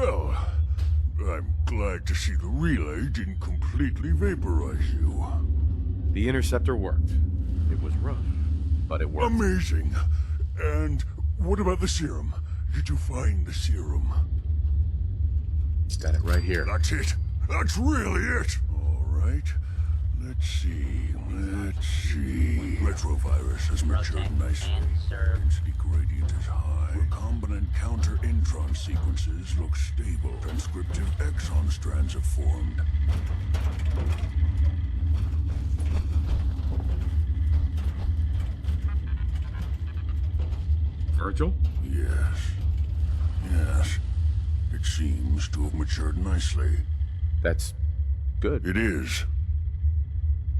Well, I'm glad to see the relay didn't completely vaporize you. The interceptor worked. It was rough, but it worked. Amazing. And what about the serum? Did you find the serum? Got it right here. That's it. That's really it. All right. Let's see. Retrovirus has matured nicely. Density gradient is high. Recombinant counter-intron sequences look stable. Transcriptive exon strands have formed. Virgil? Yes. It seems to have matured nicely. That's good. It is.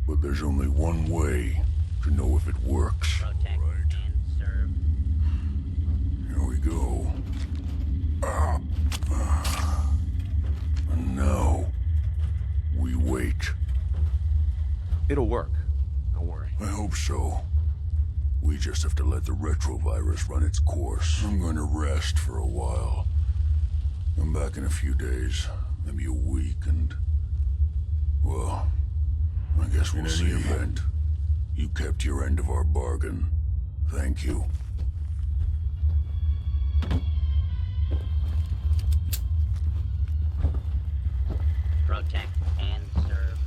But there's only one way to know if it works. Protect and serve. Here we go. And now, we wait. It'll work. Don't worry. I hope so. We just have to let the retrovirus run its course. I'm going to rest for a while. I'm back in a few days, maybe a week, and... well, I guess we'll see. In any event, you kept your end of our bargain. Thank you. Protect and serve.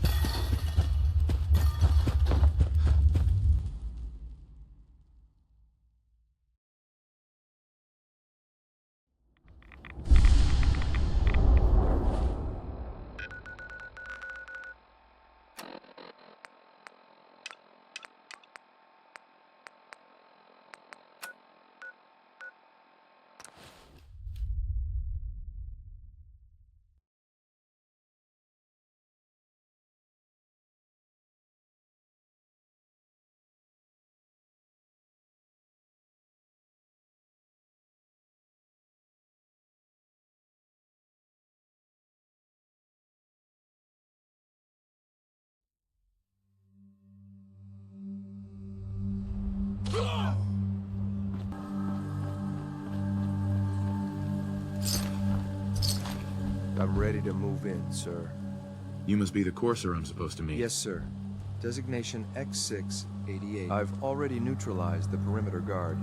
I'm ready to move in, sir. You must be the courser I'm supposed to meet. Yes, sir. Designation X688. I've already neutralized the perimeter guard.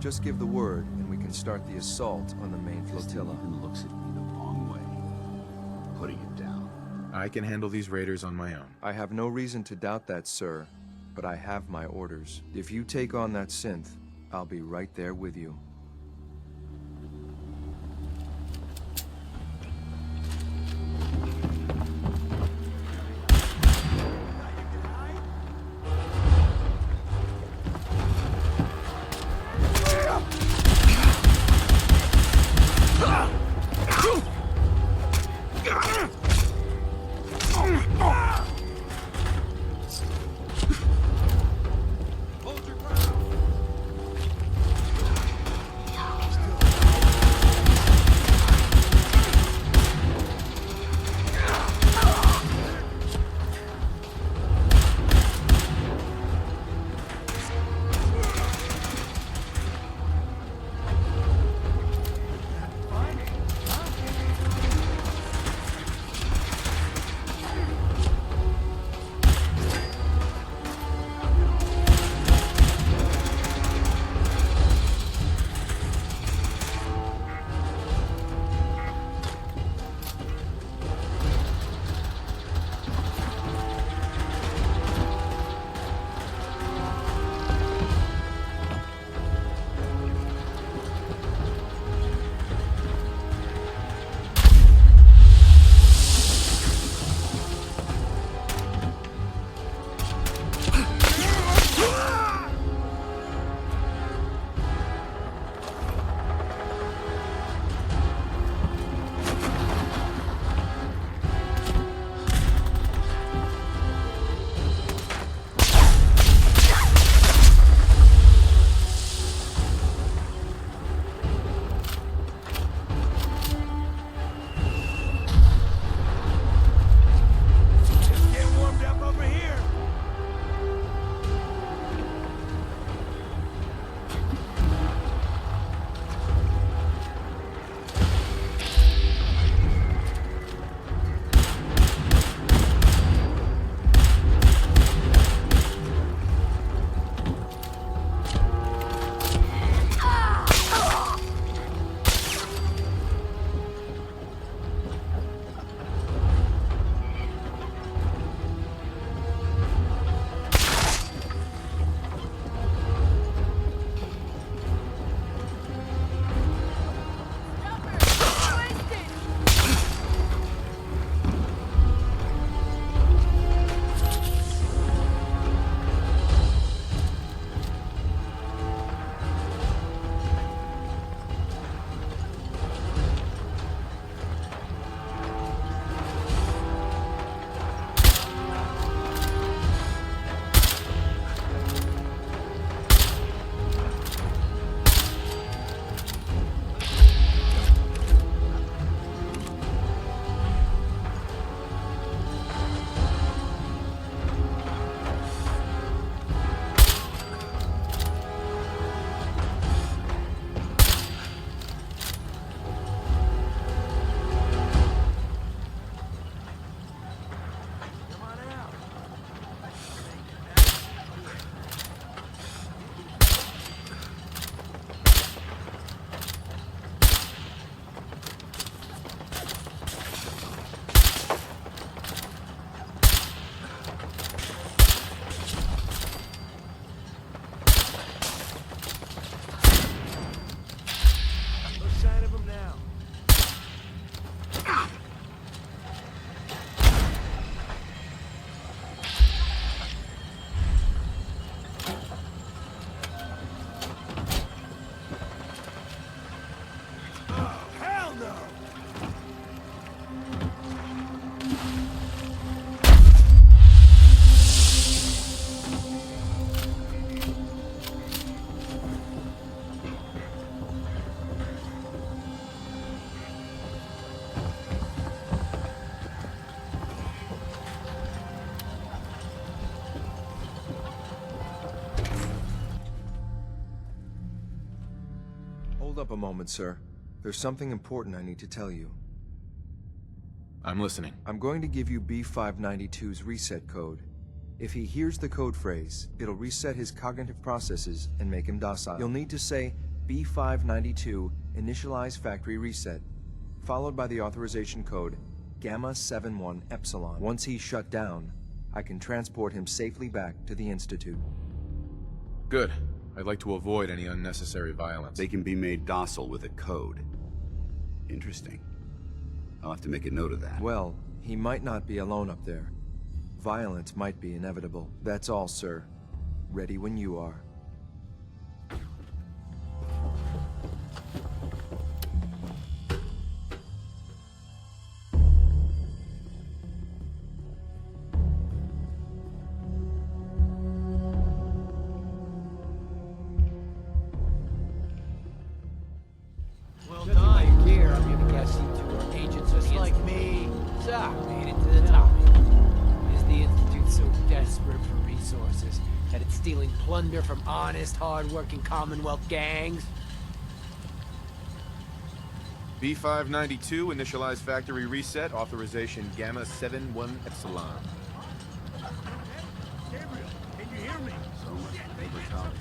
Just give the word, and we can start the assault on the main flotilla. Even looks at me the wrong way. Putting it down. I can handle these raiders on my own. I have no reason to doubt that, sir, but I have my orders. If you take on that synth, I'll be right there with you. up a moment, sir. There's something important I need to tell you. I'm listening. I'm going to give you B592's reset code. If he hears the code phrase, it'll reset his cognitive processes and make him docile. You'll need to say B592 initialize factory reset, followed by the authorization code Gamma 71 Epsilon. Once he's shut down, I can transport him safely back to the Institute. Good. I'd like to avoid any unnecessary violence. They can be made docile with a code. Interesting. I'll have to make a note of that. Well, he might not be alone up there. Violence might be inevitable. That's all, sir. Ready when you are. Well done. Here, I'm gonna guess you two are agents just like me. So, made it to the top. Is the Institute so desperate for resources that it's stealing plunder from honest, hard-working Commonwealth gangs? B592, initialize factory reset, authorization Gamma 71 Epsilon. Gabriel, can you hear me? So much for overtime.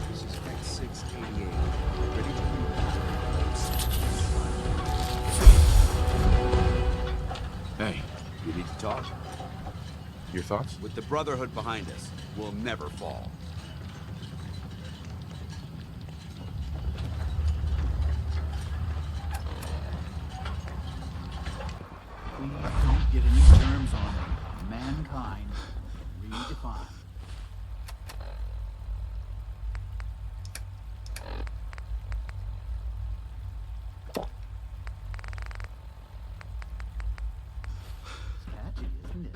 This is X688. Ready to Hey, You need to talk. your thoughts? With the Brotherhood behind us, we'll never fall. We don't get any terms on them. Mankind redefined. It's catchy, isn't it?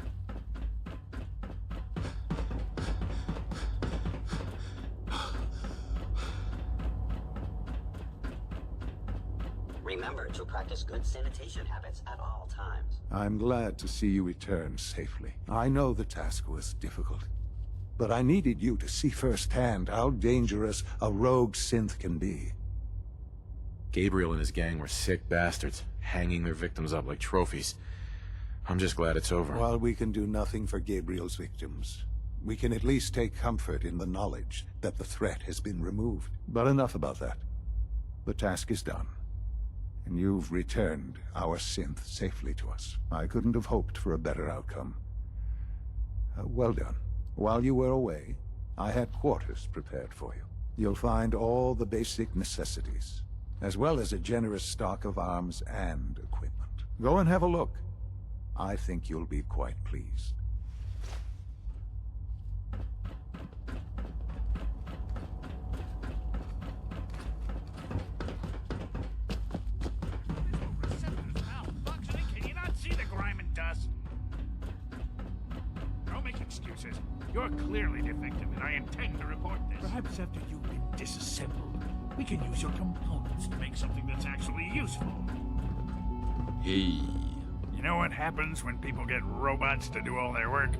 Remember to practice good sanitation habits at all times. I'm glad to see you return safely. I know the task was difficult, but I needed you to see firsthand how dangerous a rogue synth can be. Gabriel and his gang were sick bastards, hanging their victims up like trophies. I'm just glad it's over. While we can do nothing for Gabriel's victims, we can at least take comfort in the knowledge that the threat has been removed. But enough about that. The task is done, and you've returned our synth safely to us. I couldn't have hoped for a better outcome. Well done. While you were away, I had quarters prepared for you. You'll find all the basic necessities, as well as a generous stock of arms and equipment. Go and have a look. I think you'll be quite pleased. Receptor's malfunctioning. Can you not see the grime and dust? Don't make excuses. You're clearly defective, and I intend to report this. Perhaps after you've been disassembled, we can use your components to make something that's actually useful. Hey. You know what happens when people get robots to do all their work?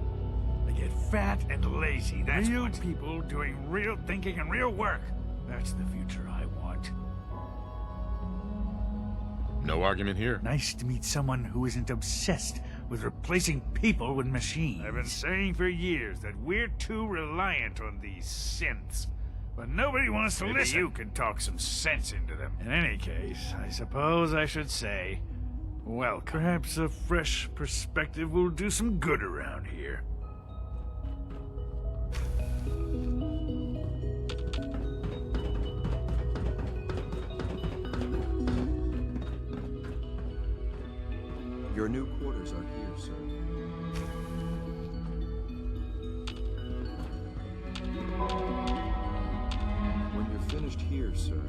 They get fat and lazy. That's real people doing real thinking and real work. That's the future I want. No argument here. Nice to meet someone who isn't obsessed with replacing people with machines. I've been saying for years that we're too reliant on these synths. But nobody wants to listen. You can talk some sense into them. In any case, I suppose I should say, welcome. Perhaps a fresh perspective will do some good around here. Your new quarters are here, sir. When you're finished here, sir,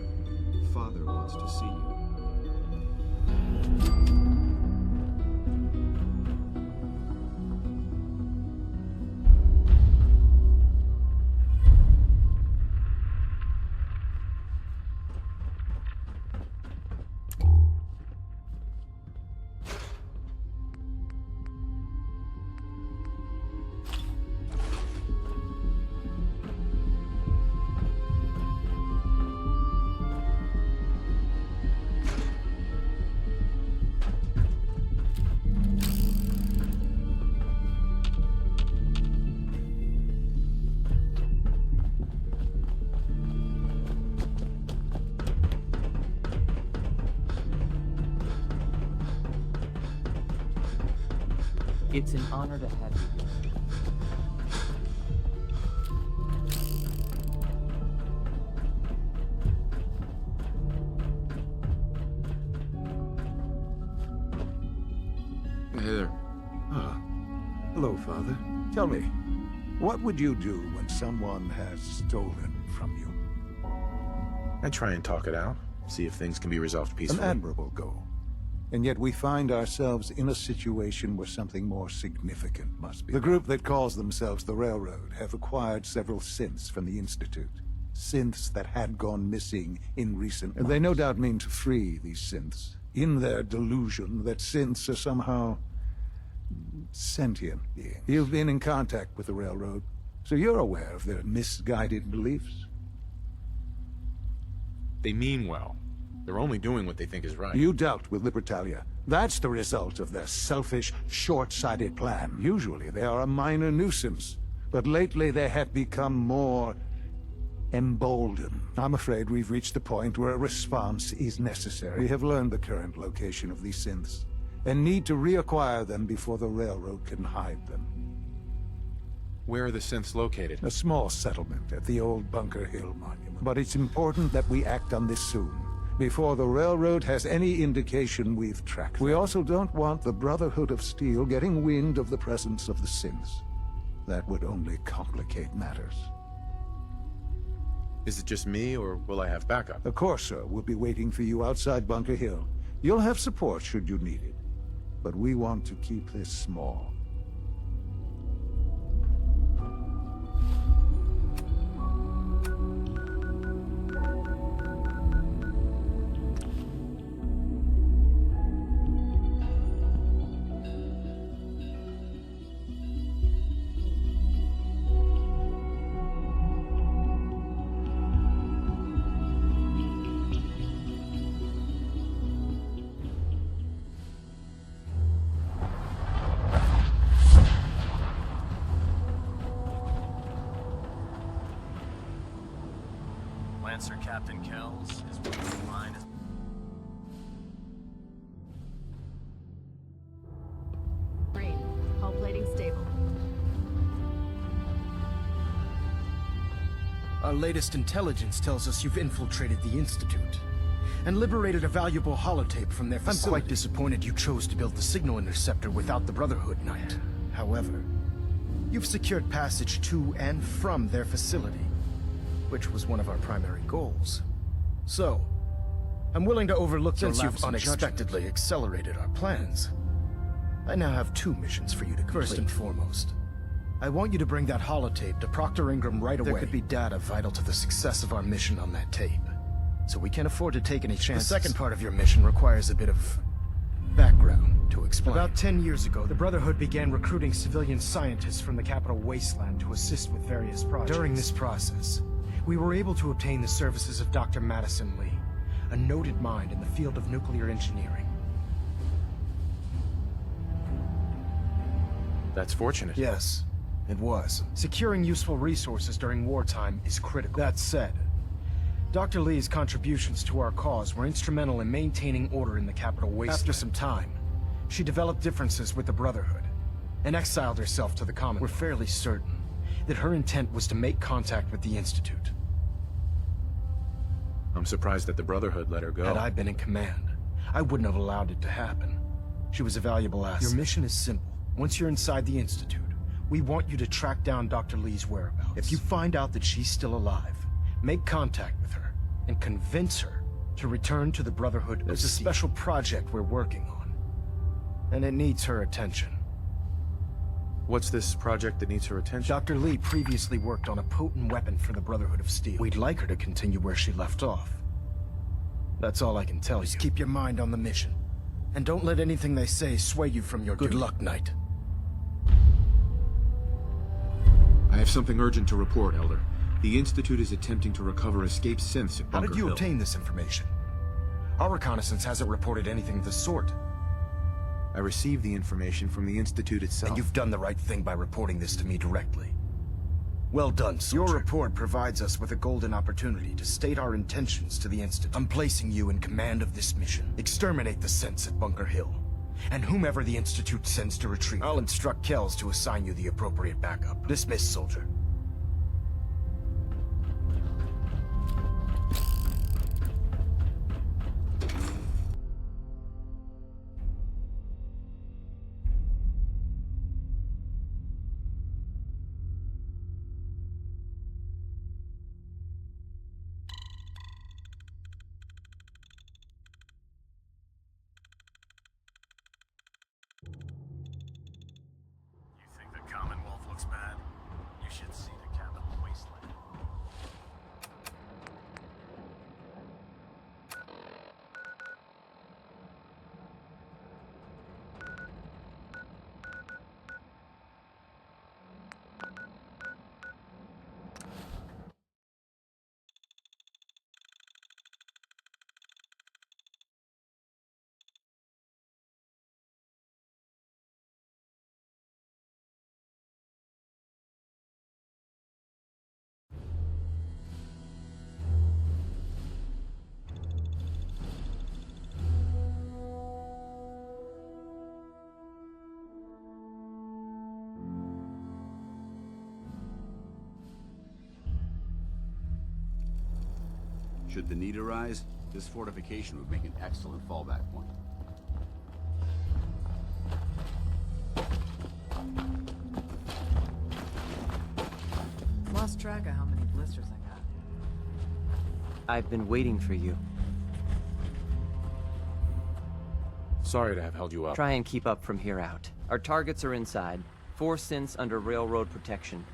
father wants to see you. It's an honor to have you here. Hey there. Ah. Hello, Father. Tell me, what would you do when someone has stolen from you? I try and talk it out, see if things can be resolved peacefully. An admirable goal. And yet we find ourselves in a situation where something more significant must be. The group that calls themselves the Railroad have acquired several synths from the Institute. Synths that had gone missing in recent months. They no doubt mean to free these synths, in their delusion that synths are somehow sentient beings. You've been in contact with the Railroad, so you're aware of their misguided beliefs. They mean well. They're only doing what they think is right. You dealt with Libertalia. That's the result of their selfish, short-sighted plan. Usually they are a minor nuisance, but lately they have become more emboldened. I'm afraid we've reached the point where a response is necessary. We have learned the current location of these synths, and need to reacquire them before the Railroad can hide them. Where are the synths located? A small settlement at the old Bunker Hill Monument. But it's important that we act on this soon, before the Railroad has any indication we've tracked them. We also don't want the Brotherhood of Steel getting wind of the presence of the synths. That would only complicate matters. Is it just me, or will I have backup? Of course, sir. We'll be waiting for you outside Bunker Hill. You'll have support should you need it. But we want to keep this small. Lancer Captain Kells is working line as... Rain. Hull plating stable. Our latest intelligence tells us you've infiltrated the Institute and liberated a valuable holotape from their facility. I'm quite disappointed you chose to build the signal interceptor without the Brotherhood Knight. However, you've secured passage to and from their facility, which was one of our primary goals. So, I'm willing to overlook your lapse in judgment. Since you've unexpectedly accelerated our plans, I now have two missions for you to complete. First and foremost, I want you to bring that holotape to Proctor Ingram right away. There could be data vital to the success of our mission on that tape, so we can't afford to take any chances. The second part of your mission requires a bit of background to explain. About 10 years ago, the Brotherhood began recruiting civilian scientists from the Capital Wasteland to assist with various projects. During this process, we were able to obtain the services of Dr. Madison Lee, a noted mind in the field of nuclear engineering. That's fortunate. Yes, it was. Securing useful resources during wartime is critical. That said, Dr. Lee's contributions to our cause were instrumental in maintaining order in the Capital Wasteland. After some time, she developed differences with the Brotherhood and exiled herself to the Commonwealth. We're fairly certain that her intent was to make contact with the Institute. I'm surprised that the Brotherhood let her go. Had I been in command, I wouldn't have allowed it to happen. She was a valuable asset. Your mission is simple. Once you're inside the Institute, we want you to track down Dr. Lee's whereabouts. If you find out that she's still alive, make contact with her and convince her To return to the Brotherhood. There's a special project we're working on. And it needs her attention. What's this project that needs her attention? Dr. Lee previously worked on a potent weapon for the Brotherhood of Steel. We'd like her to continue where she left off. That's all I can tell you. Just keep your mind on the mission. And don't let anything they say sway you from your Good luck, Knight. I have something urgent to report, Elder. The Institute is attempting to recover escaped synths at How Bunker did you Hill. obtain this information? Our reconnaissance hasn't reported anything of the sort. I received the information from the Institute itself. And you've done the right thing by reporting this to me directly. Well done, soldier. Your report provides us with a golden opportunity to state our intentions to the Institute. I'm placing you in command of this mission. Exterminate the synths at Bunker Hill. And whomever the Institute sends to retrieve, I'll instruct Kells to assign you the appropriate backup. Dismissed, soldier. You think the Commonwealth looks bad? You should see the capital wasteland. Should the need arise, this fortification would make an excellent fallback point. Lost track of how many blisters I got. I've been waiting for you. Sorry to have held you up. Try and keep up from here out. Our targets are inside. 4 synths under railroad protection.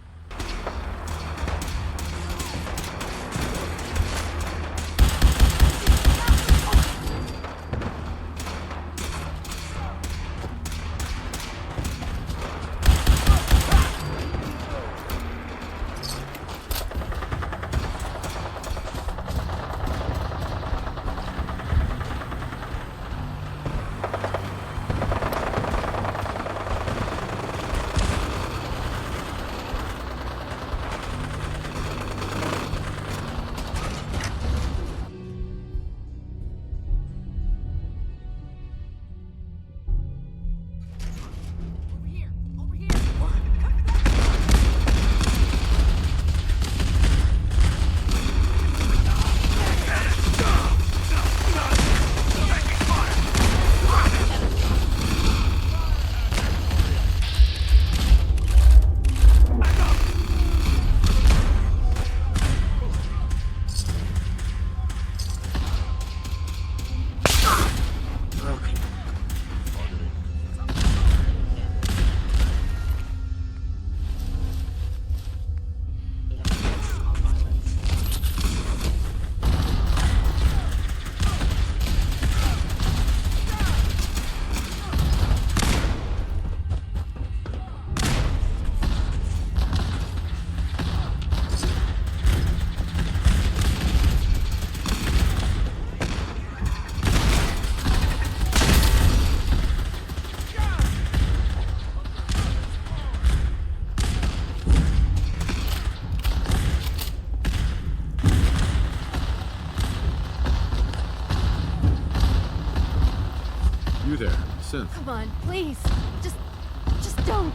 You there, synth. Come on, please. Just don't.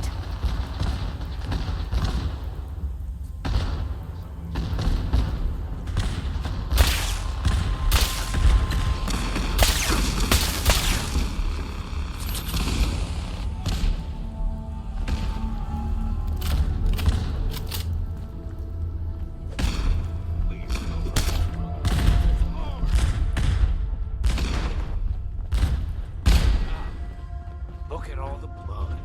Look at all the blood.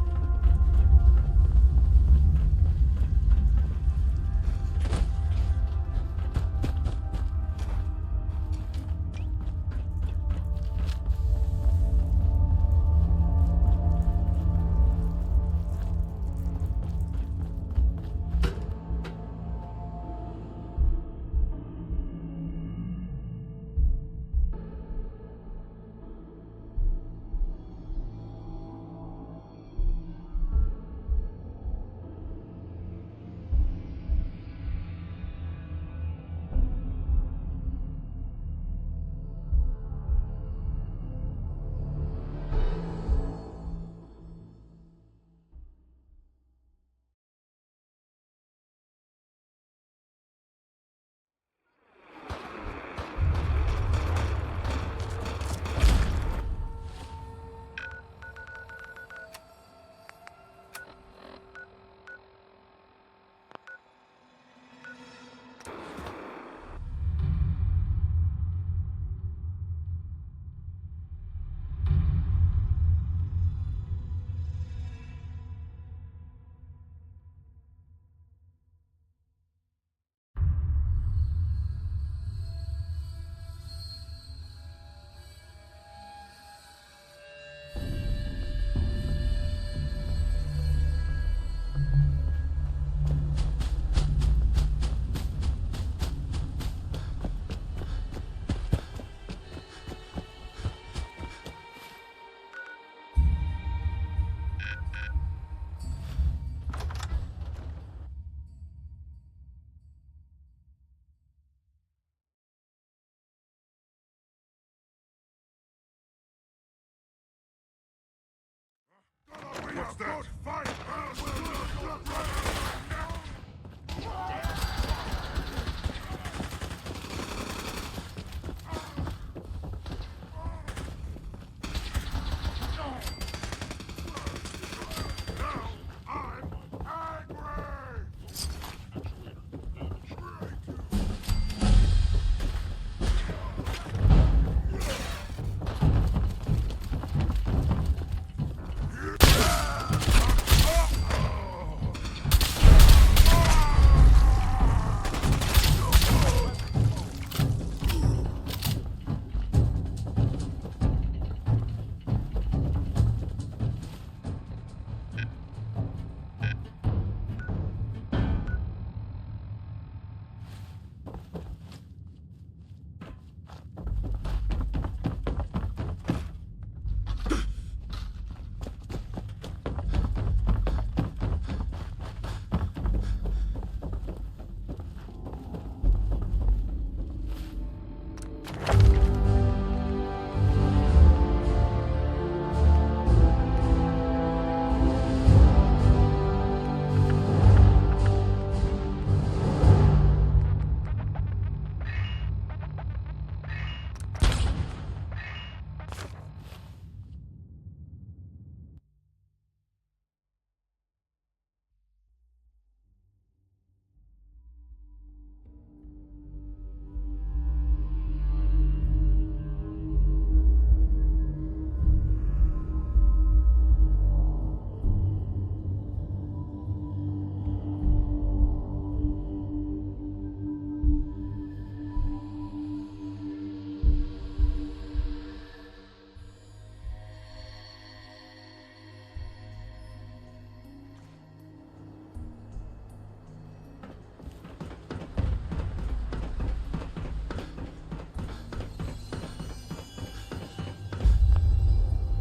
What's that? Fight!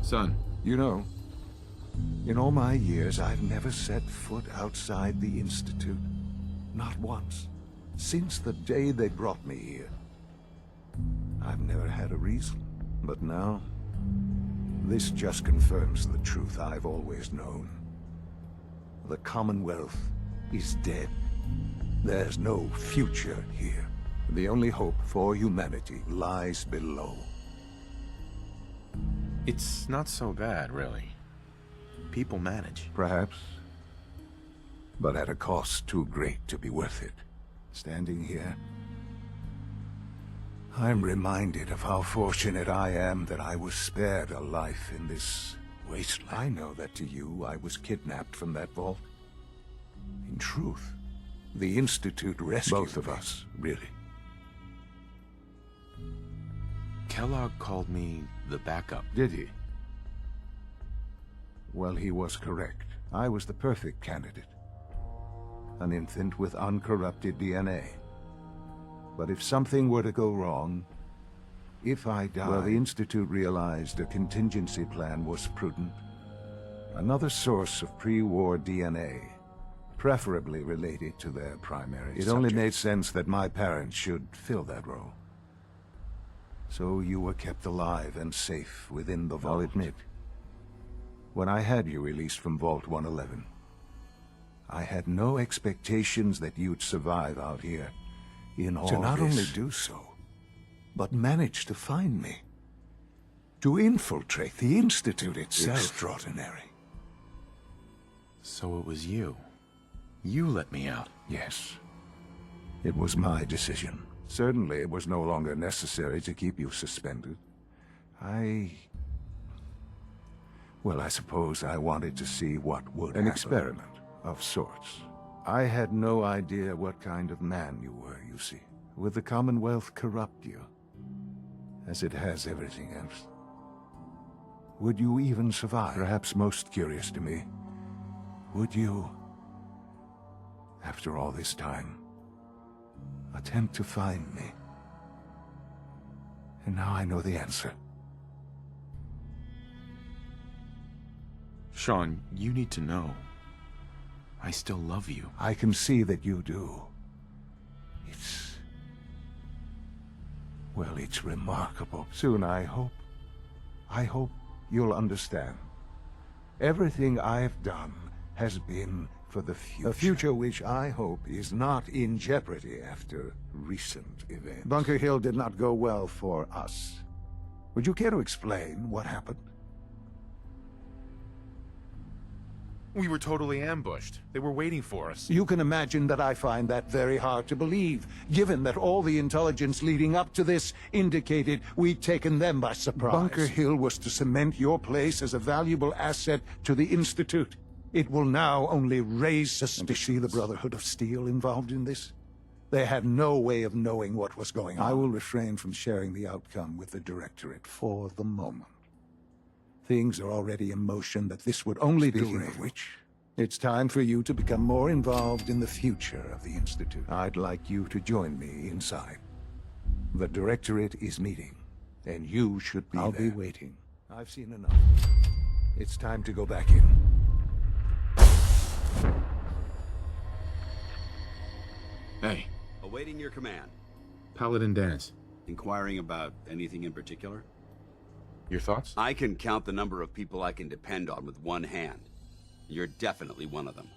Son. You know, in all my years, I've never set foot outside the Institute. Not once. Since the day they brought me here. I've never had a reason. But now, this just confirms the truth I've always known. The Commonwealth is dead. There's no future here. The only hope for humanity lies below. It's not so bad, really. People manage. Perhaps. But at a cost too great to be worth it. Standing here, I'm reminded of how fortunate I am that I was spared a life in this wasteland. I know that to you, I was kidnapped from that vault. In truth, the Institute rescued both of us, really. Kellogg called me the backup. Did he? Well, he was correct. I was the perfect candidate. An infant with uncorrupted DNA. But if something were to go wrong, if I died... Well, the Institute realized a contingency plan was prudent. Another source of pre-war DNA, preferably related to their primary subject. It only made sense that my parents should fill that role. So you were kept alive and safe within the vault. I'll admit, when I had you released from Vault 111, I had no expectations that you'd survive out here in all this. To not only do so, but manage to find me. To infiltrate the Institute itself. Extraordinary. So it was you. You let me out. Yes. It was my decision. Certainly it was no longer necessary to keep you suspended. Well, I suppose I wanted to see what would happen. An experiment of sorts. I had no idea what kind of man you were, you see. Would the Commonwealth corrupt you, as it has everything else? Would you even survive? Perhaps most curious to me, would you, after all this time, attempt to find me? And now I know the answer. Sean, you need to know. I still love you. I can see that you do. Well, it's remarkable. Soon, I hope you'll understand. Everything I've done has been for the future. A future which I hope is not in jeopardy after recent events. Bunker Hill did not go well for us. Would you care to explain what happened? We were totally ambushed. They were waiting for us. You can imagine that I find that very hard to believe, given that all the intelligence leading up to this indicated we'd taken them by surprise. Bunker Hill was to cement your place as a valuable asset to the Institute. It will now only raise suspicion. And to see the Brotherhood of Steel involved in this? They had no way of knowing what was going on. I will refrain from sharing the outcome with the Directorate for the moment. Things are already in motion that this would only do. Speaking of which, it's time for you to become more involved in the future of the Institute. I'd like you to join me inside. The Directorate is meeting, and you should be there. I'll be waiting. I've seen enough. It's time to go back in. Hey. Awaiting your command. Paladin Dance. Inquiring about anything in particular? Your thoughts? I can count the number of people I can depend on with one hand. You're definitely one of them.